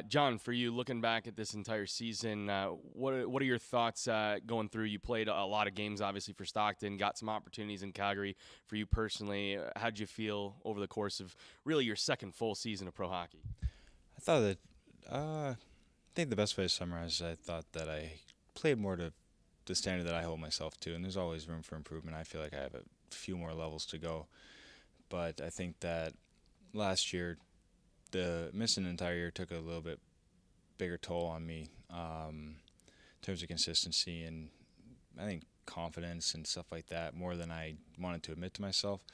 John, for you, looking back at this entire season, what are your thoughts going through? You played a lot of games, obviously, for Stockton, got some opportunities in Calgary. For you personally, how'd you feel over the course of really your second full season of pro hockey? I thought that I think the best way to summarize, I thought that I played more to the standard that I hold myself to, and there's always room for improvement. I feel like I have a few more levels to go, but I think that last year, the missing an entire year took a little bit bigger toll on me in terms of consistency and I think confidence and stuff like that more than I wanted to admit to myself.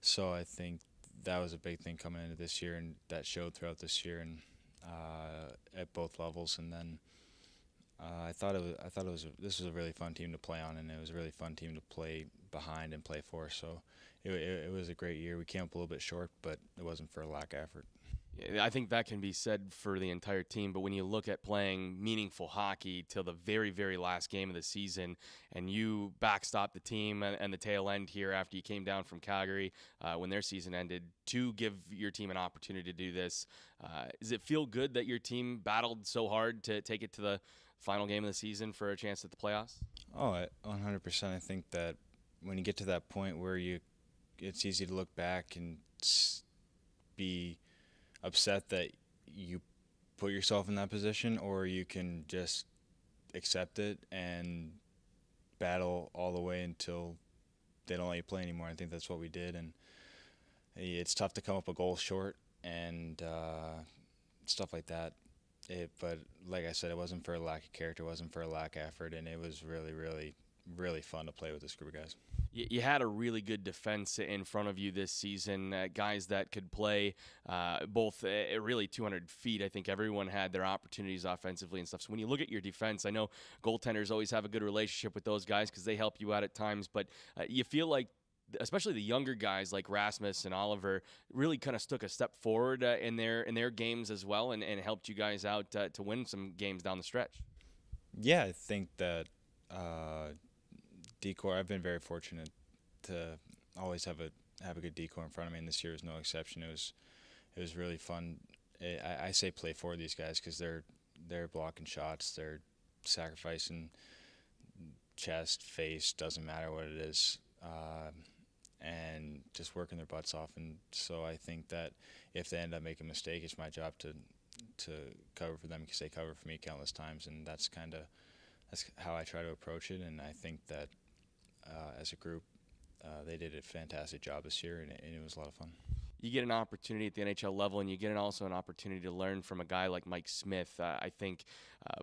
So I think that was a big thing coming into this year, and that showed throughout this year and at both levels. And then this was a really fun team to play on, and it was a really fun team to play behind and play for. So it was a great year. We came up a little bit short, but it wasn't for a lack of effort. Yeah, I think that can be said for the entire team, but when you look at playing meaningful hockey till the very, very last game of the season, and you backstop the team and the tail end here after you came down from Calgary when their season ended to give your team an opportunity to do this, does it feel good that your team battled so hard to take it to the final game of the season for a chance at the playoffs? Oh, 100%. I think that when you get to that point where it's easy to look back and be upset that you put yourself in that position, or you can just accept it and battle all the way until they don't let you play anymore. I think that's what we did, and it's tough to come up a goal short and stuff like that. But like I said, it wasn't for a lack of character, it wasn't for a lack of effort, and it was really, really, really fun to play with this group of guys. You had a really good defense in front of you this season, guys that could play both really 200 feet. I think everyone had their opportunities offensively and stuff. So when you look at your defense, I know goaltenders always have a good relationship with those guys because they help you out at times, but you feel like especially the younger guys like Rasmus and Oliver really kind of took a step forward in their games as well and helped you guys out to win some games down the stretch. Yeah, I think that decor. I've been very fortunate to always have a good decor in front of me, and this year was no exception. It was really fun. I say play for these guys because they're blocking shots, they're sacrificing chest, face, doesn't matter what it is, and just working their butts off. And so I think that if they end up making a mistake, it's my job to cover for them because they cover for me countless times, and that's how I try to approach it. And I think that as a group, they did a fantastic job this year, and it was a lot of fun. You get an opportunity at the NHL level, and you get also an opportunity to learn from a guy like Mike Smith. I think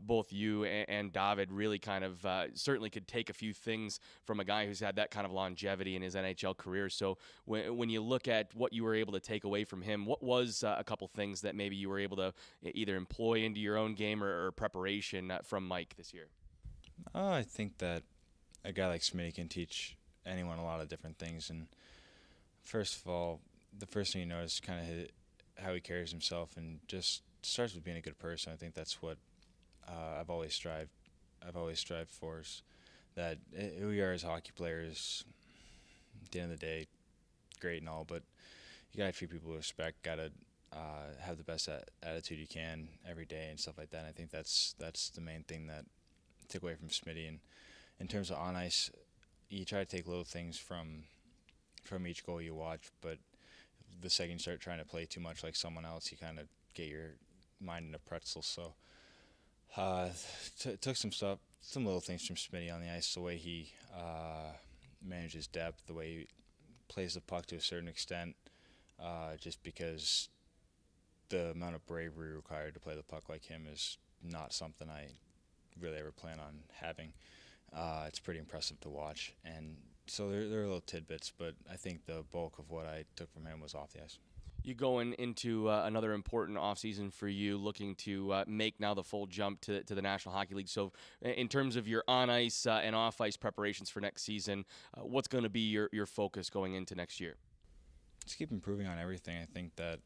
both you and David really kind of certainly could take a few things from a guy who's had that kind of longevity in his NHL career. So when you look at what you were able to take away from him, what was a couple things that maybe you were able to either employ into your own game or preparation from Mike this year? I think that a guy like Smitty can teach anyone a lot of different things. And first of all, the first thing you notice is kind of how he carries himself, and just starts with being a good person. I think that's what I've always strived. I've always strived for is that who we are as hockey players. At the end of the day, great and all, but you gotta treat people with respect. Gotta have the best attitude you can every day and stuff like that. And I think that's the main thing that I took away from Smitty. And in terms of on ice, you try to take little things from each goal you watch, but the second you start trying to play too much like someone else, you kind of get your mind in a pretzel. So took some little things from Smitty on the ice, the way he manages depth, the way he plays the puck to a certain extent, just because the amount of bravery required to play the puck like him is not something I really ever plan on having. It's pretty impressive to watch, and so there are little tidbits, but I think the bulk of what I took from him was off the ice. You going into another important offseason for you, looking to make now the full jump to the National Hockey League. So, in terms of your on ice and off ice preparations for next season, what's going to be your focus going into next year? Just keep improving on everything. I think that,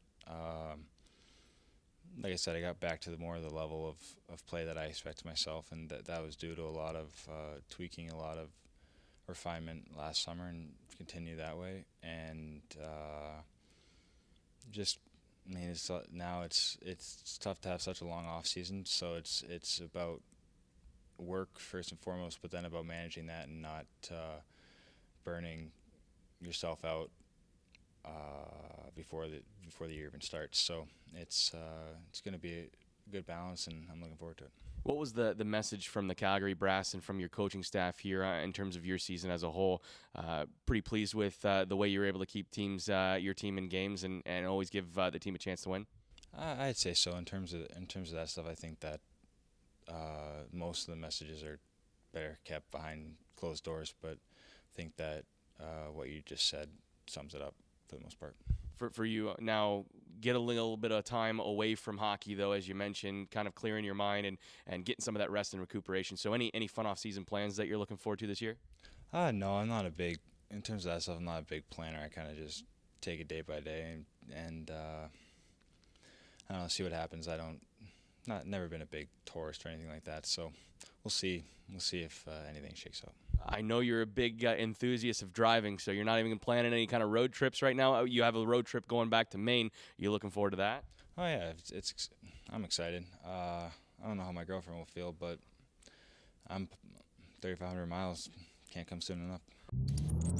like I said, I got back to more of the level of play that I expected myself, and that was due to a lot of tweaking, a lot of refinement last summer, and continue that way. And just I mean, now it's tough to have such a long off season, so it's about work first and foremost, but then about managing that and not burning yourself out before the year even starts. So it's going to be a good balance, and I'm looking forward to it. What was the message from the Calgary Brass and from your coaching staff here in terms of your season as a whole? Pretty pleased with the way you were able to keep your team in games and always give the team a chance to win? I'd say so. In terms of that stuff, I think that most of the messages are better kept behind closed doors, but I think that what you just said sums it up for the most part. For you now, get a little bit of time away from hockey, though, as you mentioned, kind of clearing your mind and getting some of that rest and recuperation. So any fun off-season plans that you're looking forward to this year? No, I'm not in terms of that stuff, I'm not a big planner. I kind of just take it day by day and I don't know, see what happens. Never been a big tourist or anything like that, so we'll see if anything shakes out. I know you're a big enthusiast of driving, so you're not even planning any kind of road trips right now. You have a road trip going back to Maine. You looking forward to that? Oh yeah, I'm excited. I don't know how my girlfriend will feel, but I'm 3,500 miles. Can't come soon enough.